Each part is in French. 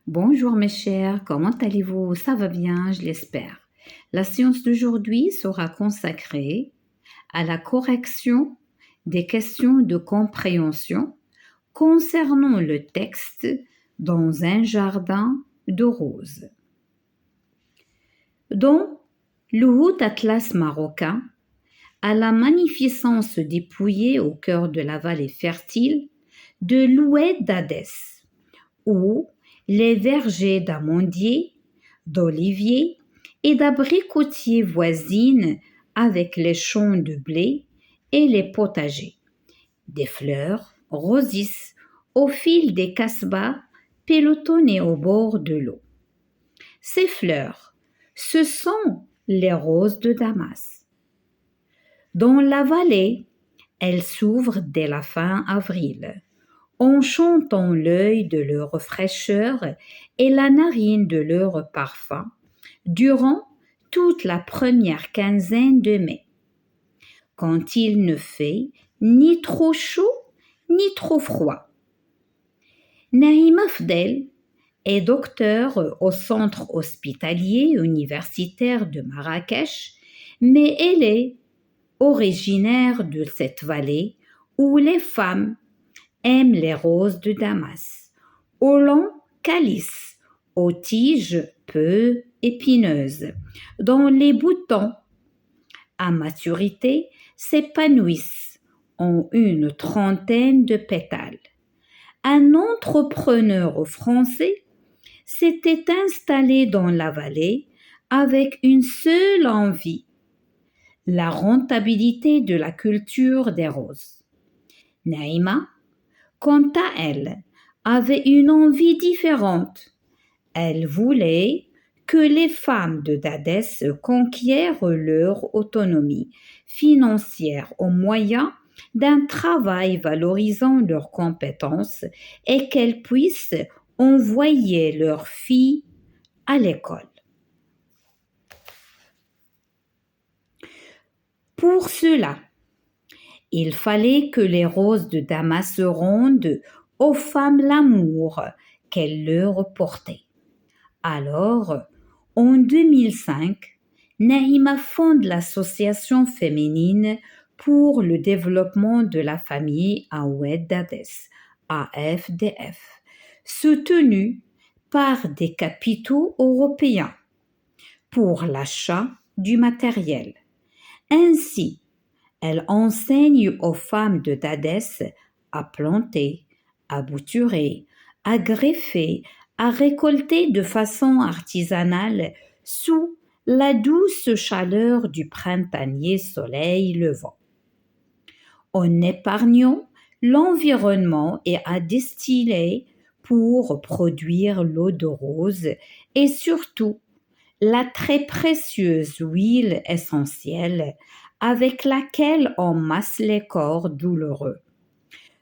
Bonjour mes chers, comment allez-vous? Ça va bien, je l'espère. La séance d'aujourd'hui sera consacrée à la correction des questions de compréhension concernant le texte dans un jardin de roses. Dans le Haut Atlas marocain, à la magnificence dépouillée au cœur de la vallée fertile de l'Oued d'Hadès, où les vergers d'amandiers, d'oliviers et d'abricotiers voisinent avec les champs de blé et les potagers. Des fleurs rosissent au fil des casbahs pelotonnées au bord de l'eau. Ces fleurs, ce sont les roses de Damas. Dans la vallée, elles s'ouvrent dès la fin avril, enchantant l'œil de leur fraîcheur et la narine de leur parfum, durant toute la première quinzaine de mai, quand il ne fait ni trop chaud ni trop froid. Naïma Fdel est docteur au centre hospitalier universitaire de Marrakech, mais elle est originaire de cette vallée où les femmes aiment les roses de Damas, au long calice, aux tiges peu épineuses, dont les boutons, à maturité, s'épanouissent en une trentaine de pétales. Un entrepreneur français s'était installé dans la vallée avec une seule envie: la rentabilité de la culture des roses. Naïma, quant à elle, avait une envie différente. Elle voulait que les femmes de Dadès conquièrent leur autonomie financière au moyen d'un travail valorisant leurs compétences et qu'elles puissent envoyer leurs filles à l'école. Pour cela, il fallait que les roses de Damas rendent aux femmes l'amour qu'elles leur portaient. Alors, en 2005, Naïma fonde l'Association féminine pour le développement de la famille à Oued d'Hadès, AFDF, soutenue par des capitaux européens pour l'achat du matériel. Ainsi, elle enseigne aux femmes de Dadès à planter, à bouturer, à greffer, à récolter de façon artisanale sous la douce chaleur du printanier soleil levant, en épargnant l'environnement et à distiller pour produire l'eau de rose et surtout la très précieuse huile essentielle avec laquelle on masse les corps douloureux.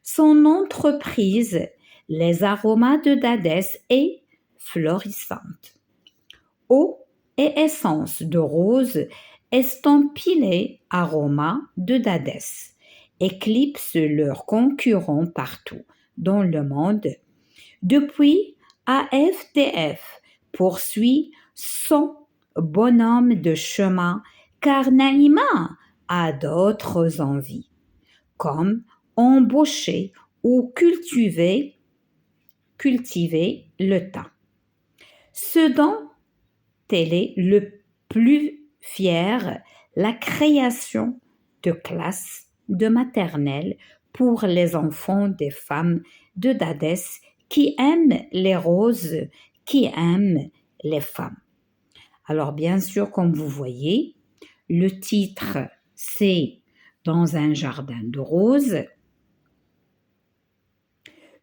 Son entreprise, les aromas de Dadès, est florissante. Eau et essence de rose estampillés aromas de Dadès éclipsent leurs concurrents partout dans le monde. Depuis, AFDF poursuit son bonhomme de chemin car Naïma a d'autres envies, comme embaucher ou cultiver le thym. Ce dont elle est le plus fière, la création de classes de maternelle pour les enfants des femmes de Dadès qui aiment les roses, qui aiment les femmes. Alors bien sûr, comme vous voyez, le titre c'est Dans un jardin de roses.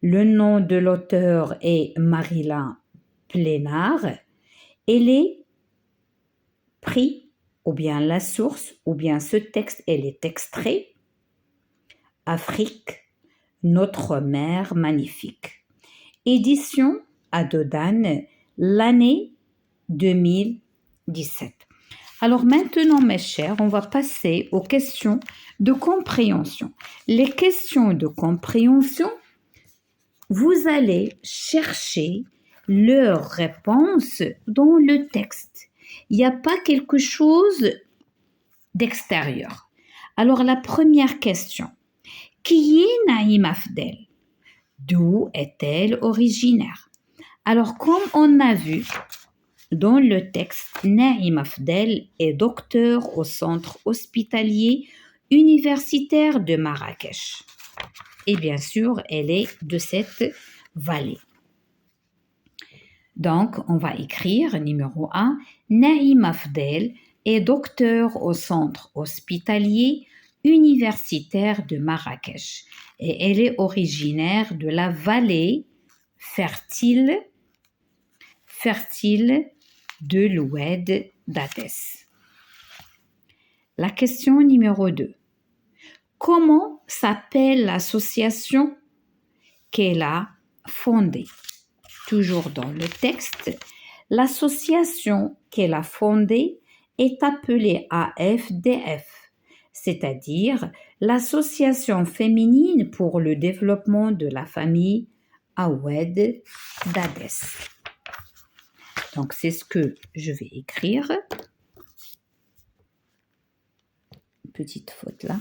Le nom de l'auteur est Marilyn Plénard. Elle est pris, ou bien la source, ou bien ce texte, elle est extrait. Afrique, notre mère magnifique. Édition Adodan, l'année 2017. Alors maintenant, mes chers, on va passer aux questions de compréhension. Les questions de compréhension, vous allez chercher leur réponse dans le texte. Il n'y a pas quelque chose d'extérieur. Alors la première question, qui est Naïm Afdel? D'où est-elle originaire? Alors comme on a vu dans le texte, Naïm Afdel est docteur au centre hospitalier universitaire de Marrakech. Et bien sûr, elle est de cette vallée. Donc, on va écrire numéro 1, Naïm Afdel est docteur au centre hospitalier universitaire de Marrakech et elle est originaire de la vallée fertile de l'Oued d'Adès. La question numéro 2. Comment s'appelle l'association qu'elle a fondée? Toujours dans le texte, l'association qu'elle a fondée est appelée AFDF, c'est-à-dire l'Association féminine pour le développement de la famille Oued d'Adès. Donc, c'est ce que je vais écrire. Une petite faute là.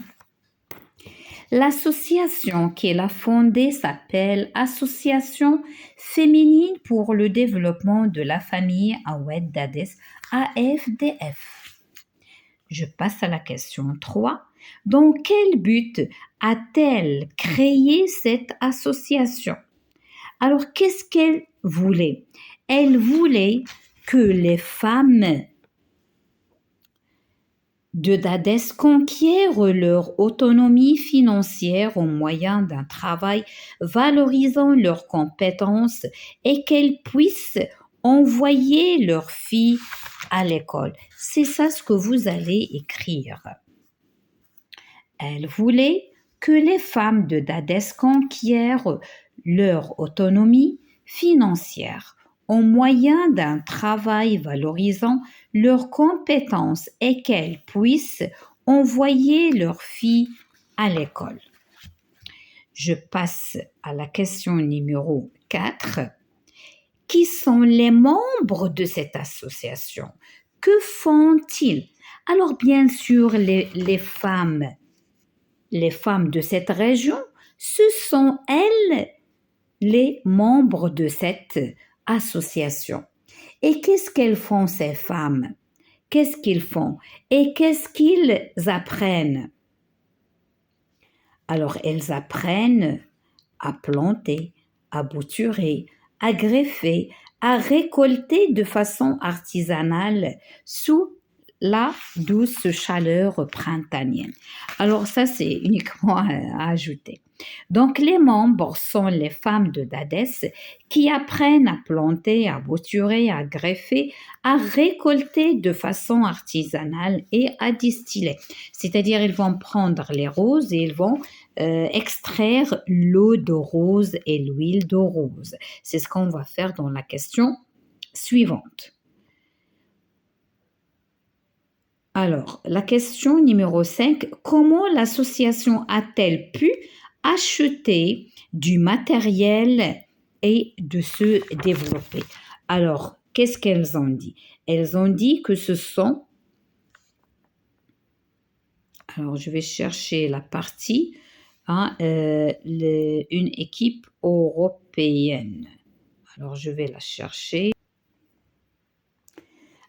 L'association qu'elle a fondée s'appelle Association féminine pour le développement de la famille Oued d'Adès, AFDF. Je passe à la question 3. Dans quel but a-t-elle créé cette association? Alors, qu'est-ce qu'elle voulait? Elle voulait que les femmes de d'Adès conquièrent leur autonomie financière au moyen d'un travail valorisant leurs compétences et qu'elles puissent envoyer leurs filles à l'école. C'est ça ce que vous allez écrire. Elle voulait que les femmes de d'Adès conquièrent leur autonomie financière au moyen d'un travail valorisant leurs compétences et qu'elles puissent envoyer leurs filles à l'école. Je passe à la question numéro 4. Qui sont les membres de cette association? Que font-ils? Alors bien sûr, les femmes de cette région, ce sont elles les membres de cette association. Et qu'est-ce qu'elles font ces femmes? Qu'est-ce qu'ils font? Et qu'est-ce qu'ils apprennent? Alors elles apprennent à planter, à bouturer, à greffer, à récolter de façon artisanale sous la douce chaleur printanienne. Alors ça, c'est uniquement à ajouter. Donc les membres sont les femmes de d'Adès qui apprennent à planter, à bouturer, à greffer, à récolter de façon artisanale et à distiller. C'est-à-dire ils vont prendre les roses et ils vont extraire l'eau de rose et l'huile de rose. C'est ce qu'on va faire dans la question suivante. Alors, la question numéro 5, comment l'association a-t-elle pu acheter du matériel et de se développer? Alors, qu'est-ce qu'elles ont dit? Elles ont dit que ce sont... Alors, je vais chercher la partie, une équipe européenne. Alors, je vais la chercher.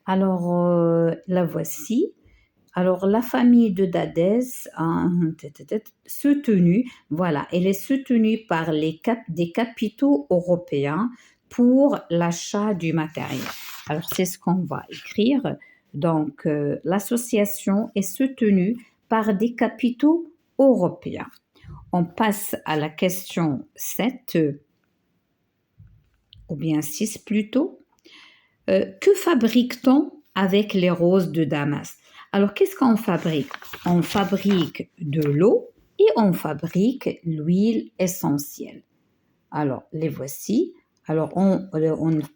Alors, la voici. Alors, la famille de d'Adès soutenue, voilà, elle est soutenue par des capitaux européens pour l'achat du matériel. Alors, c'est ce qu'on va écrire. Donc, l'association est soutenue par des capitaux européens. On passe à la question 7, ou bien 6 plutôt. Que fabrique-t-on avec les roses de Damas? Alors, qu'est-ce qu'on fabrique? On fabrique de l'eau et on fabrique l'huile essentielle. Alors, les voici. Alors, on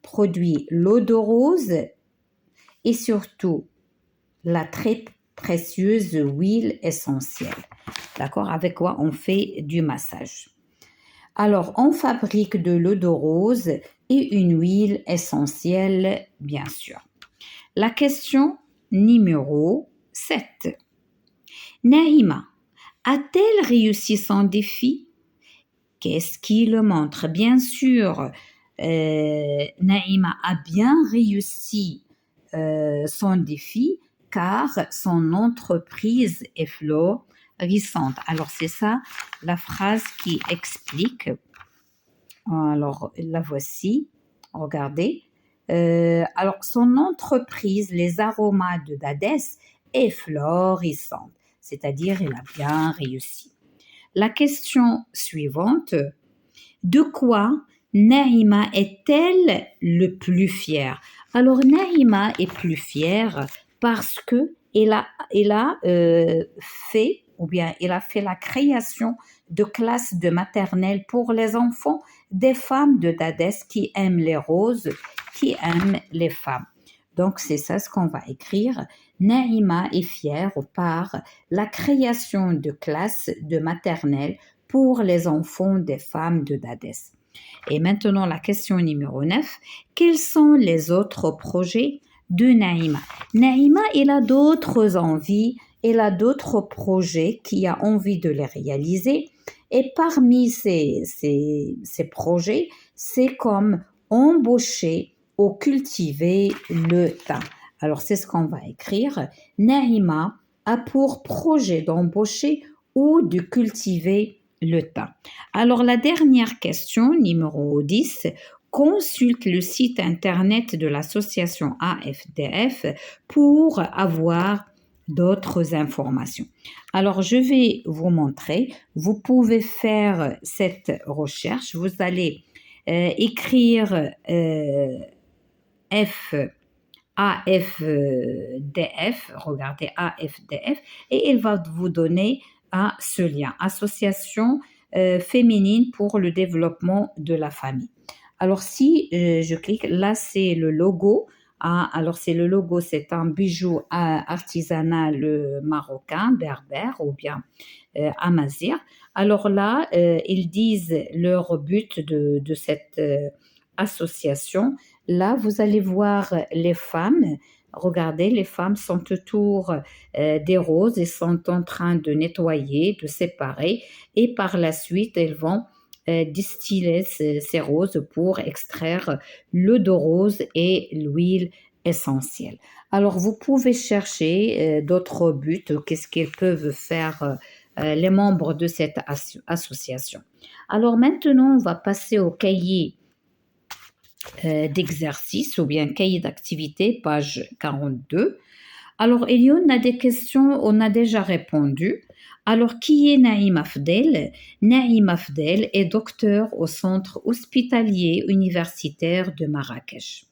produit l'eau de rose et surtout la très précieuse huile essentielle. D'accord? Avec quoi on fait du massage. Alors, on fabrique de l'eau de rose et une huile essentielle, bien sûr. La question numéro 7. Naïma a-t-elle réussi son défi? Qu'est-ce qui le montre? Bien sûr, Naïma a bien réussi son défi car son entreprise est florissante. Alors c'est ça la phrase qui explique. Alors la voici, regardez. Alors son entreprise, les aromas de Dadès, est florissante, c'est-à-dire il a bien réussi. La question suivante, de quoi Naïma est-elle le plus fière? Alors Naïma est plus fière parce que elle a fait ou bien elle a fait la création de classes de maternelle pour les enfants des femmes de Dadès qui aiment les roses, qui aiment les femmes. Donc c'est ça ce qu'on va écrire. Naïma est fière par la création de classes de maternelle pour les enfants des femmes de Dadès. Et maintenant, la question numéro 9. Quels sont les autres projets de Naïma? Naïma, elle a d'autres envies, elle a d'autres projets qui a envie de les réaliser. Et parmi ces projets, c'est comme embaucher ou cultiver le thym. Alors, c'est ce qu'on va écrire. Naïma a pour projet d'embaucher ou de cultiver le thym. Alors, la dernière question, numéro 10, consulte le site internet de l'association AFDF pour avoir d'autres informations. Alors, je vais vous montrer. Vous pouvez faire cette recherche. Vous allez écrire AFDF, regardez AFDF, et il va vous donner ce lien, Association féminine pour le développement de la famille. Alors si je clique, là c'est le logo. Alors c'est le logo, c'est un bijou artisanal marocain, berbère ou bien amazigh. Alors là, ils disent leur but de cette association. Là, vous allez voir les femmes. Regardez, les femmes sont autour des roses et sont en train de nettoyer, de séparer. Et par la suite, elles vont distiller ces roses pour extraire l'eau de rose et l'huile essentielle. Alors, vous pouvez chercher d'autres buts, qu'est-ce qu'ils peuvent faire les membres de cette association. Alors maintenant, on va passer au cahier d'exercice ou bien cahier d'activité, page 42. Alors, il y en a des questions, on a déjà répondu. Alors, qui est Naïm Afdel? Naïm Afdel est docteur au centre hospitalier universitaire de Marrakech.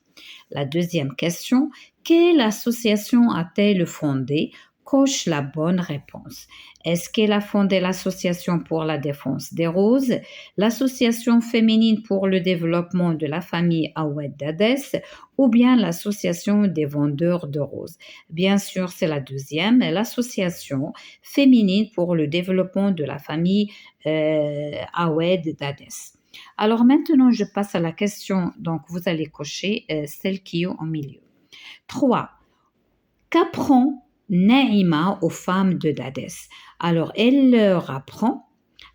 La deuxième question, quelle association a-t-elle fondée? Coche la bonne réponse. Est-ce qu'elle a fondé l'Association pour la défense des roses, l'Association féminine pour le développement de la famille Awed Dadès ou bien l'Association des vendeurs de roses? Bien sûr, c'est la deuxième, l'Association féminine pour le développement de la famille Awed Dadès. Alors maintenant, je passe à la question, donc vous allez cocher celle qui est au milieu. 3. Qu'apprend Naïma aux femmes de Dadès? Alors, elle leur apprend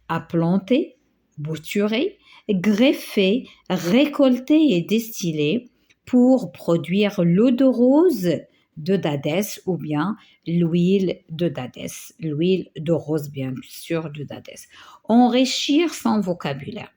à planter, bouturer, greffer, récolter et distiller pour produire l'eau de rose de Dadès ou bien l'huile de Dadès, l'huile de rose bien sûr de Dadès. Enrichir son vocabulaire.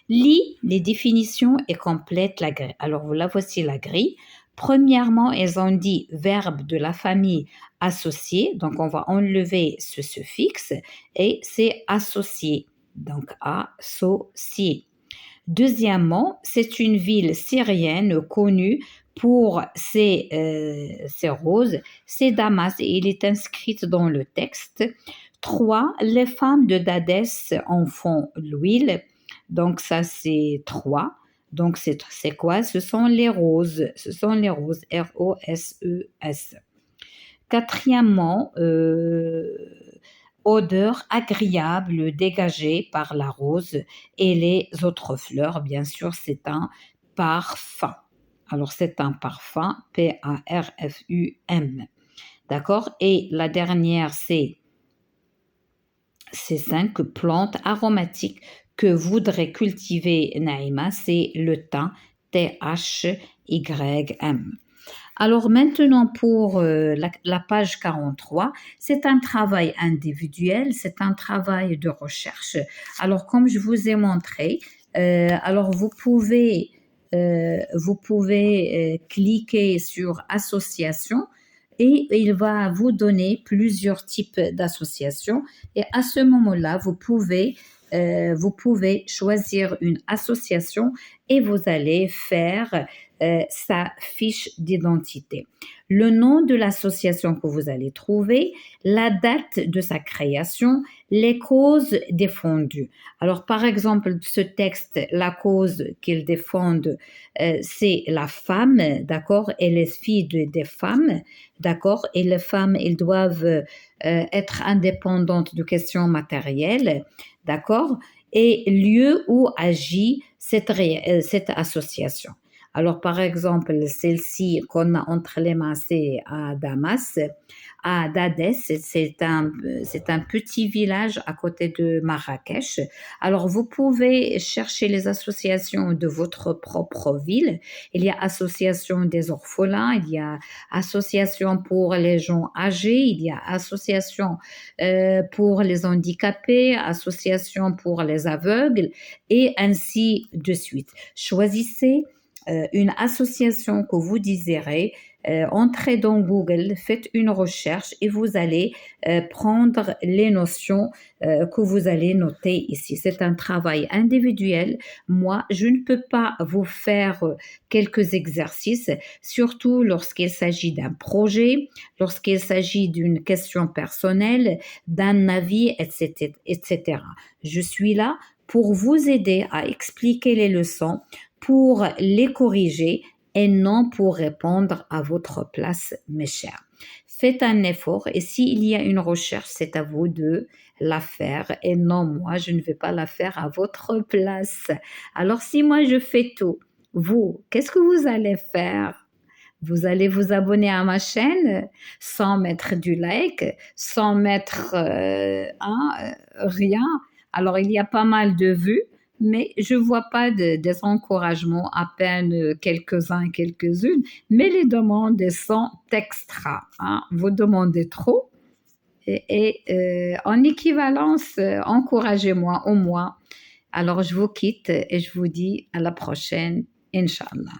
Lis les définitions et complète la grille. Alors, là, voici la grille. Premièrement, elles ont dit verbe de la famille associé. Donc, on va enlever ce suffixe et c'est associé. Donc, associé. Deuxièmement, c'est une ville syrienne connue pour ses roses, c'est Damas et il est inscrit dans le texte. 3. Les femmes de Dadès en font l'huile. Donc, ça, c'est 3. Donc, c'est quoi? Ce sont les roses. Ce sont les roses. R-O-S-E-S. Quatrièmement, odeur agréable dégagée par la rose et les autres fleurs. Bien sûr, c'est un parfum. Alors, c'est un parfum, P-A-R-F-U-M. D'accord? Et la dernière, c'est ces 5 plantes aromatiques que voudrait cultiver Naïma, c'est le thym, T-H-Y-M. Alors maintenant pour la page 43, c'est un travail individuel, c'est un travail de recherche. Alors comme je vous ai montré, alors vous pouvez cliquer sur association et il va vous donner plusieurs types d'associations et à ce moment-là, vous pouvez choisir une association et vous allez faire sa fiche d'identité. Le nom de l'association que vous allez trouver, la date de sa création, les causes défendues. Alors, par exemple, ce texte, la cause qu'ils défendent, c'est la femme, d'accord, et les filles des femmes, d'accord, et les femmes, elles doivent être indépendantes de questions matérielles, d'accord, et lieu où agit cette association. Alors, par exemple, celle-ci qu'on a entre les mains, c'est à Damas, à Dades, c'est un petit village à côté de Marrakech. Alors, vous pouvez chercher les associations de votre propre ville. Il y a association des orphelins, il y a association pour les gens âgés, il y a association pour les handicapés, association pour les aveugles et ainsi de suite. Choisissez une association que vous désirez, entrez dans Google, faites une recherche et vous allez prendre les notions que vous allez noter ici. C'est un travail individuel. Moi, je ne peux pas vous faire quelques exercices, surtout lorsqu'il s'agit d'un projet, lorsqu'il s'agit d'une question personnelle, d'un avis, etc., etc. Je suis là pour vous aider à expliquer les leçons, pour les corriger et non pour répondre à votre place, mes chers. Faites un effort et s'il y a une recherche, c'est à vous de la faire et non moi, je ne vais pas la faire à votre place. Alors si moi je fais tout, vous, qu'est-ce que vous allez faire? Vous allez vous abonner à ma chaîne sans mettre du like, sans mettre rien. Alors, il y a pas mal de vues, mais je vois pas des encouragements, à peine quelques-uns, quelques-unes, mais les demandes sont extra. Hein. Vous demandez trop. En équivalence, encouragez-moi au moins. Alors, je vous quitte et je vous dis à la prochaine, Inch'Allah.